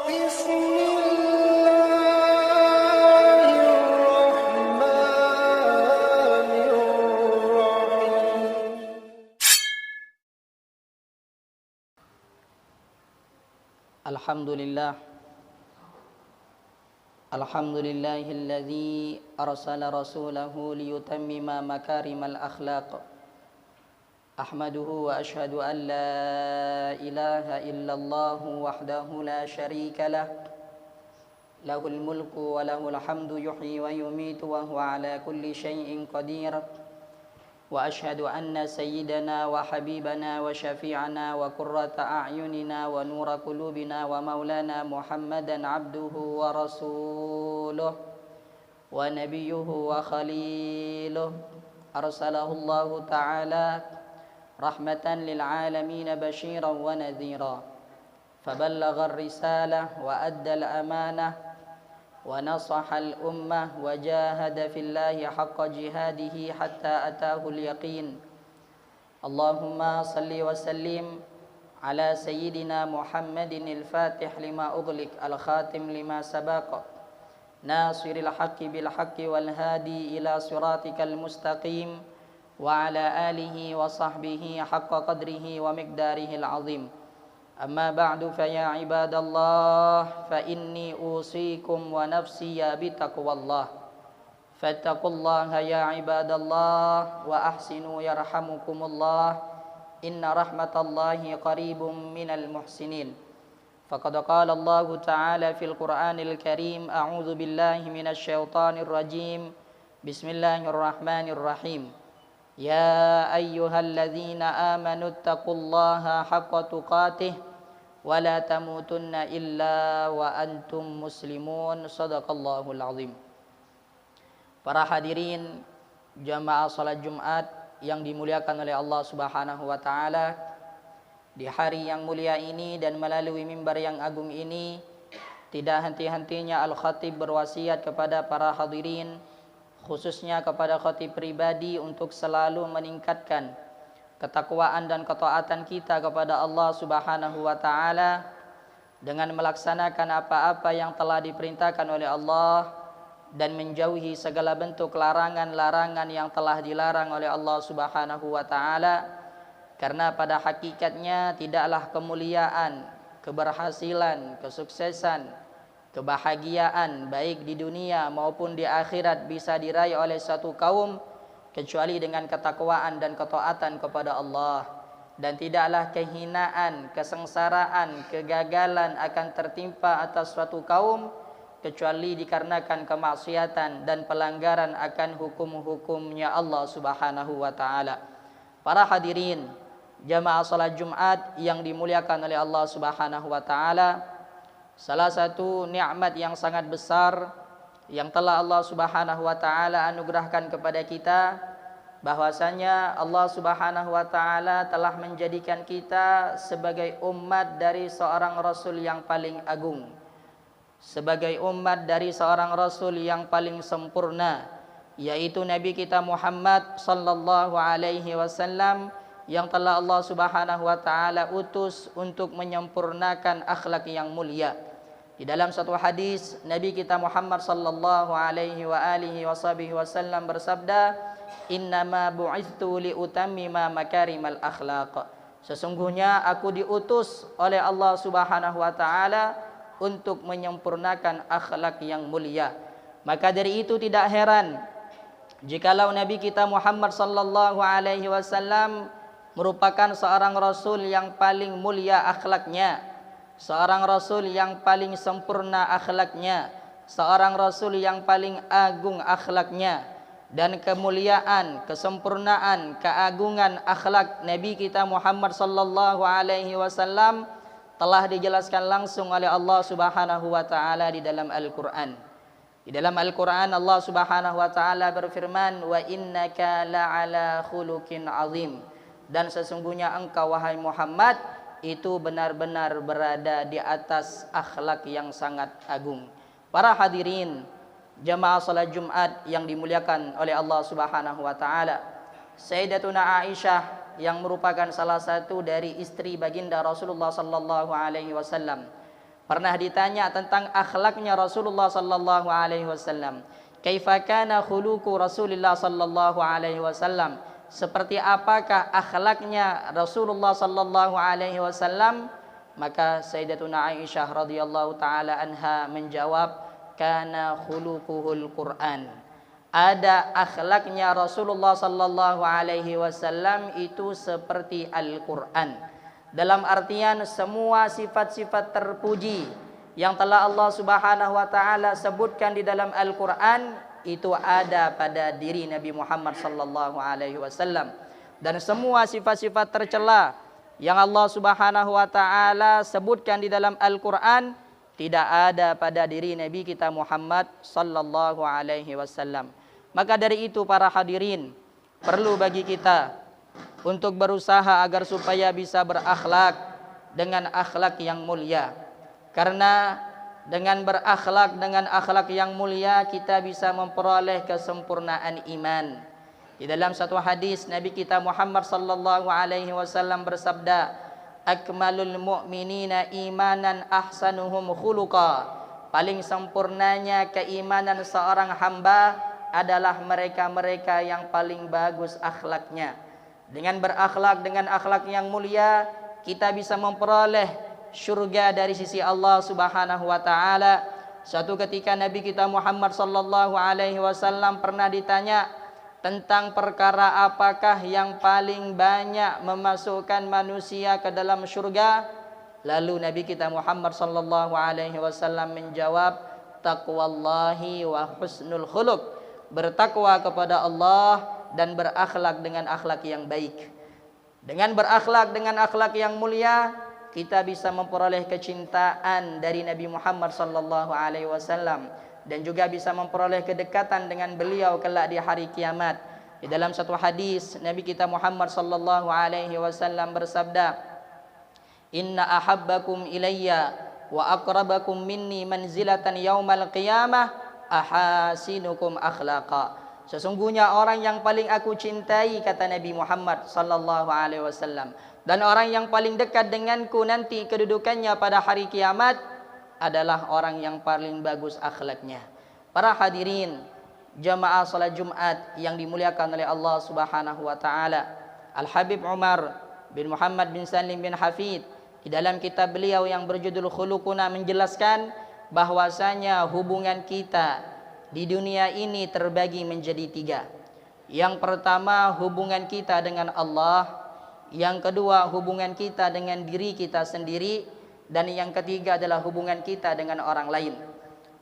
بسم الله الرحمن الرحيم. الحمد لله الذي أرسل رسوله ليتمم مكارم الأخلاق. أحمده وأشهد أن لا إله إلا الله وحده لا شريك له له الملك وله الحمد يحيي ويميت وهو على كل شيء قدير. وأشهد أن سيدنا وحبيبنا وشفيعنا وقرة أعيننا ونور قلوبنا ومولانا محمدا عبده ورسوله ونبيه وخليله أرسله الله تعالى رحمة للعالمين بشيرا ونذيرا، فبلغ الرسالة وأدى الأمانة ونصح الأمة وجاهد في الله حق جهاده حتى أتاه اليقين. اللهم صل وسلم على سيدنا محمد الفاتح لما أغلق الخاتم لما سبق ناصر الحق بالحق والهادي إلى صراطك المستقيم وعلى آله وصحبه حق قدره ومقداره العظيم. أما بعد فيا عباد الله فإني أوصيكم ونفسي بتقوى الله، فاتقوا الله يا عباد الله وأحسنوا يرحمكم الله، إن رحمة الله قريب من المحسنين. فقد قال الله تعالى في القرآن الكريم: أعوذ بالله من الشيطان الرجيم، بسم الله الرحمن الرحيم. يا أيها الذين آمنوا اتقوا الله حق تقاته ولا تموتن إلا وأنتم مسلمون. Sadaqallahul azim. Para hadirin jamaah salat Jumat yang dimuliakan oleh Allah Subhanahu wa taala, di hari yang mulia ini dan melalui mimbar yang agung ini, tidak henti-hentinya Al-Khatib berwasiat kepada para hadirin, khususnya kepada khatib pribadi, untuk selalu meningkatkan ketakwaan dan ketaatan kita kepada Allah Subhanahu wa taala dengan melaksanakan apa-apa yang telah diperintahkan oleh Allah dan menjauhi segala bentuk larangan-larangan yang telah dilarang oleh Allah Subhanahu wa taala, karena pada hakikatnya tidaklah kemuliaan, keberhasilan, kesuksesan, kebahagiaan baik di dunia maupun di akhirat bisa diraih oleh satu kaum kecuali dengan ketakwaan dan ketaatan kepada Allah. Dan tidaklah kehinaan, kesengsaraan, kegagalan akan tertimpa atas suatu kaum kecuali dikarenakan kemaksiatan dan pelanggaran akan hukum-hukumnya Allah Subhanahu wa taala. Para hadirin jamaah salat Jumat yang dimuliakan oleh Allah Subhanahu wa taala, salah satu nikmat yang sangat besar yang telah Allah Subhanahu wa taala anugerahkan kepada kita, bahwasanya Allah Subhanahu wa taala telah menjadikan kita sebagai umat dari seorang rasul yang paling agung, sebagai umat dari seorang rasul yang paling sempurna, yaitu Nabi kita Muhammad sallallahu alaihi wasallam, yang telah Allah Subhanahu wa taala utus untuk menyempurnakan akhlak yang mulia. Di dalam satu hadis, Nabi kita Muhammad sallallahu alaihi wa alihi wasallam bersabda, "Innama bu'itsu liutammima makarimal akhlaq." Sesungguhnya aku diutus oleh Allah Subhanahu wa taala untuk menyempurnakan akhlak yang mulia. Maka dari itu tidak heran jikalau Nabi kita Muhammad sallallahu alaihi wasallam merupakan seorang rasul yang paling mulia akhlaknya, seorang rasul yang paling sempurna akhlaknya, seorang rasul yang paling agung akhlaknya. Dan kemuliaan, kesempurnaan, keagungan akhlak Nabi kita Muhammad sallallahu alaihi wasallam telah dijelaskan langsung oleh Allah Subhanahu wa taala di dalam Al-Qur'an. Di dalam Al-Qur'an Allah Subhanahu wa taala berfirman, "Wa innaka la'ala khuluqin azim." Dan sesungguhnya engkau wahai Muhammad itu benar-benar berada di atas akhlak yang sangat agung. Para hadirin jamaah salat Jumat yang dimuliakan oleh Allah Subhanahu wa taala, Sayyidatuna Aisyah yang merupakan salah satu dari istri baginda Rasulullah sallallahu alaihi wasallam pernah ditanya tentang akhlaknya Rasulullah sallallahu alaihi wasallam. Kaifa kana khuluqu Rasulillah sallallahu alaihi wasallam? Seperti apakah akhlaknya Rasulullah sallallahu alaihi wasallam? Maka Sayyidatuna Aisyah radhiyallahu taala anha menjawab, kana khuluquhul Quran. Ada akhlaknya Rasulullah sallallahu alaihi wasallam itu seperti Al-Quran. Dalam artian semua sifat-sifat terpuji yang telah Allah Subhanahu wa taala sebutkan di dalam Al-Quran itu ada pada diri Nabi Muhammad sallallahu alaihi wasallam. Dan semua sifat-sifat tercela yang Allah Subhanahu wa taala sebutkan di dalam Al-Quran tidak ada pada diri Nabi kita Muhammad sallallahu alaihi wasallam. Maka dari itu para hadirin, perlu bagi kita untuk berusaha agar supaya bisa berakhlak dengan akhlak yang mulia. Karena dengan berakhlak dengan akhlak yang mulia kita bisa memperoleh kesempurnaan iman. Di dalam satu hadis Nabi kita Muhammad sallallahu alaihi wasallam bersabda, akmalul mu'minina imanan ahsanuhum khuluqa. Paling sempurnanya keimanan seorang hamba adalah mereka-mereka yang paling bagus akhlaknya. Dengan berakhlak dengan akhlak yang mulia kita bisa memperoleh syurga dari sisi Allah Subhanahu wa taala. Suatu ketika Nabi kita Muhammad sallallahu alaihi wasallam pernah ditanya tentang perkara apakah yang paling banyak memasukkan manusia ke dalam syurga. Lalu Nabi kita Muhammad sallallahu alaihi wasallam menjawab, taqwallahi wa husnul khuluq. Bertakwa kepada Allah dan berakhlak dengan akhlak yang baik. Dengan berakhlak dengan akhlak yang mulia kita bisa memperoleh kecintaan dari Nabi Muhammad sallallahu alaihi wasallam dan juga bisa memperoleh kedekatan dengan beliau kelak di hari kiamat. Di dalam satu hadis Nabi kita Muhammad sallallahu alaihi wasallam bersabda, inna ahabbakum ilayya wa aqrabakum minni manzilatan yaumal qiyamah ahasinukum akhlaqa. Sesungguhnya orang yang paling aku cintai, kata Nabi Muhammad sallallahu alaihi wasallam, dan orang yang paling dekat denganku nanti kedudukannya pada hari kiamat adalah orang yang paling bagus akhlaknya. Para hadirin jamaah salat Jumat yang dimuliakan oleh Allah Subhanahu wa taala, Al-Habib Umar bin Muhammad bin Salim bin Hafid di dalam kitab beliau yang berjudul Khuluquna menjelaskan bahwasanya hubungan kita di dunia ini terbagi menjadi tiga. Yang pertama hubungan kita dengan Allah, yang kedua hubungan kita dengan diri kita sendiri, dan yang ketiga adalah hubungan kita dengan orang lain.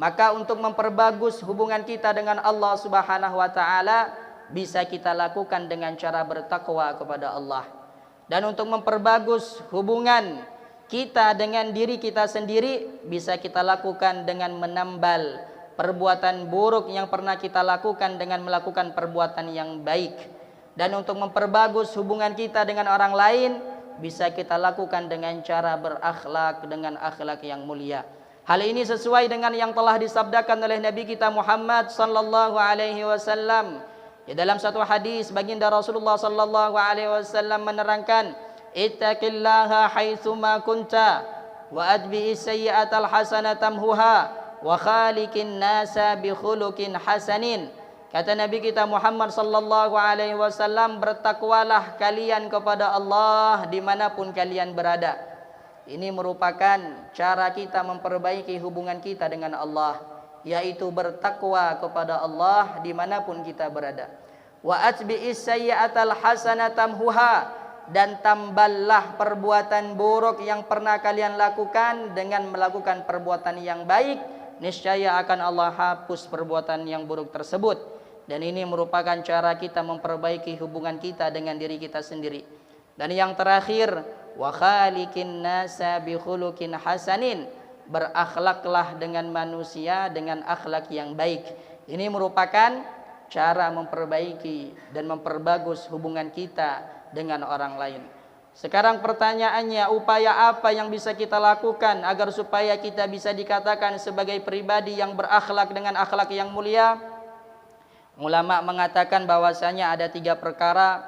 Maka untuk memperbagus hubungan kita dengan Allah Subhanahu wa taala bisa kita lakukan dengan cara bertakwa kepada Allah. Dan untuk memperbagus hubungan kita dengan diri kita sendiri bisa kita lakukan dengan menambal perbuatan buruk yang pernah kita lakukan dengan melakukan perbuatan yang baik. Dan untuk memperbagus hubungan kita dengan orang lain bisa kita lakukan dengan cara berakhlak dengan akhlak yang mulia. Hal ini sesuai dengan yang telah disabdakan oleh Nabi kita Muhammad sallallahu alaihi wasallam. Di dalam satu hadis baginda Rasulullah sallallahu alaihi wasallam menerangkan, ittaqillaha haitsuma kunta wa adbi'is sayyi'atal hasanata tamhuha wa khaliqin nasa bi khuluqin hasanin. Kata Nabi kita Muhammad sallallahu alaihi wasallam, bertakwalah kalian kepada Allah dimanapun kalian berada. Ini merupakan cara kita memperbaiki hubungan kita dengan Allah, yaitu bertakwa kepada Allah dimanapun kita berada. Wa atbi'is sayyi'atal hasanata tamhuha, dan tamballah perbuatan buruk yang pernah kalian lakukan dengan melakukan perbuatan yang baik, niscaya akan Allah hapus perbuatan yang buruk tersebut. Dan ini merupakan cara kita memperbaiki hubungan kita dengan diri kita sendiri. Dan yang terakhir, wa khaliqin nasa bi khuluqin hasanin, berakhlaklah dengan manusia dengan akhlak yang baik. Ini merupakan cara memperbaiki dan memperbagus hubungan kita dengan orang lain. Sekarang pertanyaannya, upaya apa yang bisa kita lakukan agar supaya kita bisa dikatakan sebagai pribadi yang berakhlak dengan akhlak yang mulia? Ulama mengatakan bahwasanya ada tiga perkara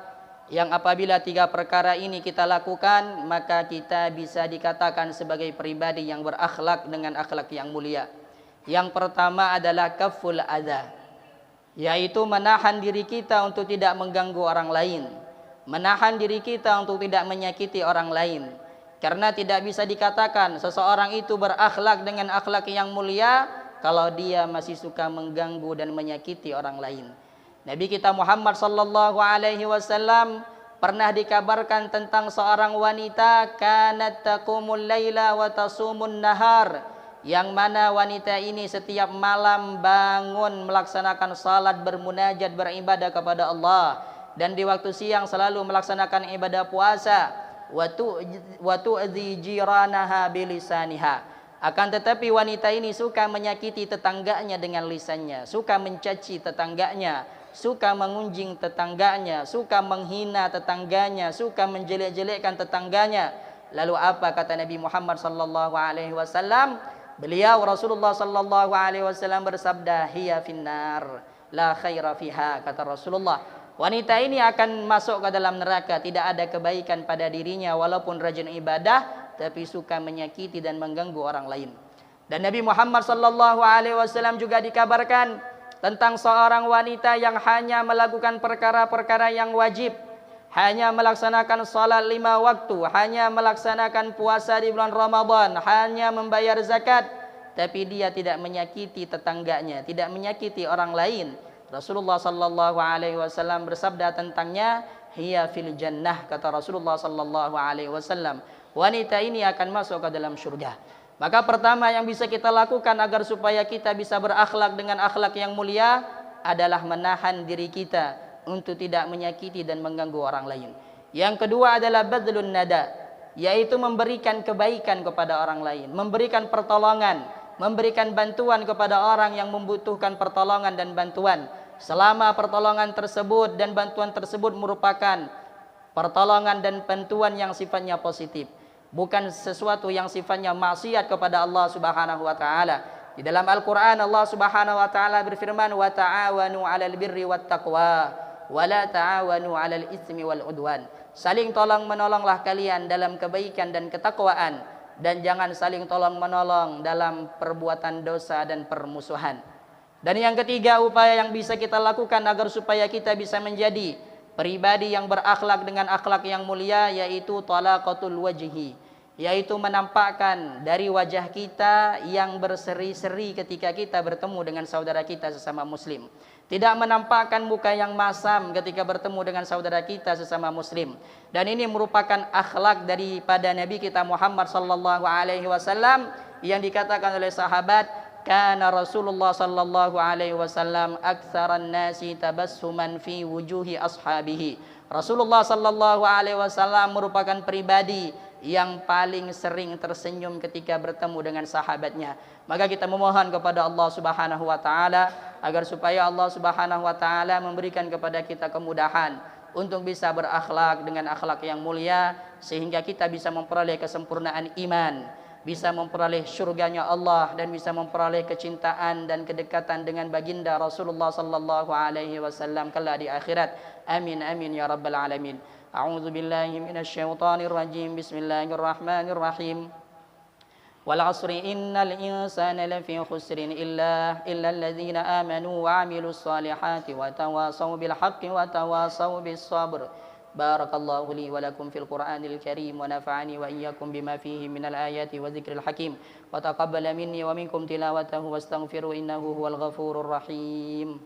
yang apabila 3 perkara ini kita lakukan, maka kita bisa dikatakan sebagai pribadi yang berakhlak dengan akhlak yang mulia. Yang pertama adalah kaful adza, yaitu menahan diri kita untuk tidak mengganggu orang lain, menahan diri kita untuk tidak menyakiti orang lain. Karena tidak bisa dikatakan seseorang itu berakhlak dengan akhlak yang mulia kalau dia masih suka mengganggu dan menyakiti orang lain. Nabi kita Muhammad sallallahu alaihi wasallam pernah dikabarkan tentang seorang wanita kanat taqumul laila wa tasumun nahar, yang mana wanita ini setiap malam bangun melaksanakan salat, bermunajat, beribadah kepada Allah, dan di waktu siang selalu melaksanakan ibadah puasa. Wa tu'dzi jiranaha bilisaniha. Akan tetapi wanita ini suka menyakiti tetangganya dengan lisannya, suka mencaci tetangganya, suka mengunjing tetangganya, suka menghina tetangganya, suka menjelek-jelekkan tetangganya. Lalu apa kata Nabi Muhammad sallallahu alaihi wasallam? Beliau Rasulullah sallallahu alaihi wasallam bersabda, hiya finnar la khaira fiha, kata Rasulullah. Wanita ini akan masuk ke dalam neraka, tidak ada kebaikan pada dirinya walaupun rajin ibadah, tapi suka menyakiti dan mengganggu orang lain. Dan Nabi Muhammad sallallahu alaihi wasallam juga dikabarkan tentang seorang wanita yang hanya melakukan perkara-perkara yang wajib, hanya melaksanakan salat 5 waktu, hanya melaksanakan puasa di bulan Ramadan, hanya membayar zakat, tapi dia tidak menyakiti tetangganya, tidak menyakiti orang lain. Rasulullah sallallahu alaihi wasallam bersabda tentangnya, hiya fil jannah, kata Rasulullah sallallahu alaihi wasallam. Wanita ini akan masuk ke dalam surga. Maka pertama yang bisa kita lakukan agar supaya kita bisa berakhlak dengan akhlak yang mulia adalah menahan diri kita untuk tidak menyakiti dan mengganggu orang lain. Yang kedua adalah badlun nada, yaitu memberikan kebaikan kepada orang lain, memberikan pertolongan, memberikan bantuan kepada orang yang membutuhkan pertolongan dan bantuan. Selama pertolongan tersebut dan bantuan tersebut merupakan pertolongan dan bantuan yang sifatnya positif, bukan sesuatu yang sifatnya maksiat kepada Allah Subhanahu wa taala. Di dalam Al-Qur'an Allah Subhanahu wa taala berfirman, "Wa ta'awanu 'alal birri wat taqwa wa la ta'awanu 'alal itsmi wal 'udwan." Saling tolong menolonglah kalian dalam kebaikan dan ketakwaan, dan jangan saling tolong menolong dalam perbuatan dosa dan permusuhan. Dan yang ketiga, upaya yang bisa kita lakukan agar supaya kita bisa menjadi pribadi yang berakhlak dengan akhlak yang mulia, yaitu talaqatul wajhi, yaitu menampakkan dari wajah kita yang berseri-seri ketika kita bertemu dengan saudara kita sesama muslim. Tidak menampakkan muka yang masam ketika bertemu dengan saudara kita sesama muslim. Dan ini merupakan akhlak daripada Nabi kita Muhammad sallallahu alaihi wasallam yang dikatakan oleh sahabat, kana Rasulullah sallallahu alaihi wasallam aktsaran nasi tabassuman fi wujuhi ashabihi. Rasulullah sallallahu alaihi wasallam merupakan pribadi yang paling sering tersenyum ketika bertemu dengan sahabatnya. Maka kita memohon kepada Allah Subhanahu wa taala agar supaya Allah Subhanahu wa taala memberikan kepada kita kemudahan untuk bisa berakhlak dengan akhlak yang mulia, sehingga kita bisa memperoleh kesempurnaan iman, bisa memperoleh surganya Allah, dan bisa memperoleh kecintaan dan kedekatan dengan baginda Rasulullah sallallahu alaihi wasallam kelak di akhirat. Amin amin ya rabbal alamin. A'udzu billahi minasy syaithanir rajim. Bismillahirrahmanirrahim. Wal 'asri innal insana lafi khusrin illa alladzina amanu wa 'amilus solihati wa tawasaw bil haqqi wa tawasaw bis sabr. Barakallahu li wa lakum fil Qur'anil Karim wa nafa'ani wa iyyakum bima fihi minal ayati wa dzikril hakim wa taqabbala minni wa minkum tilawatahu wastaghfiru innahu huwal ghafurur rahim.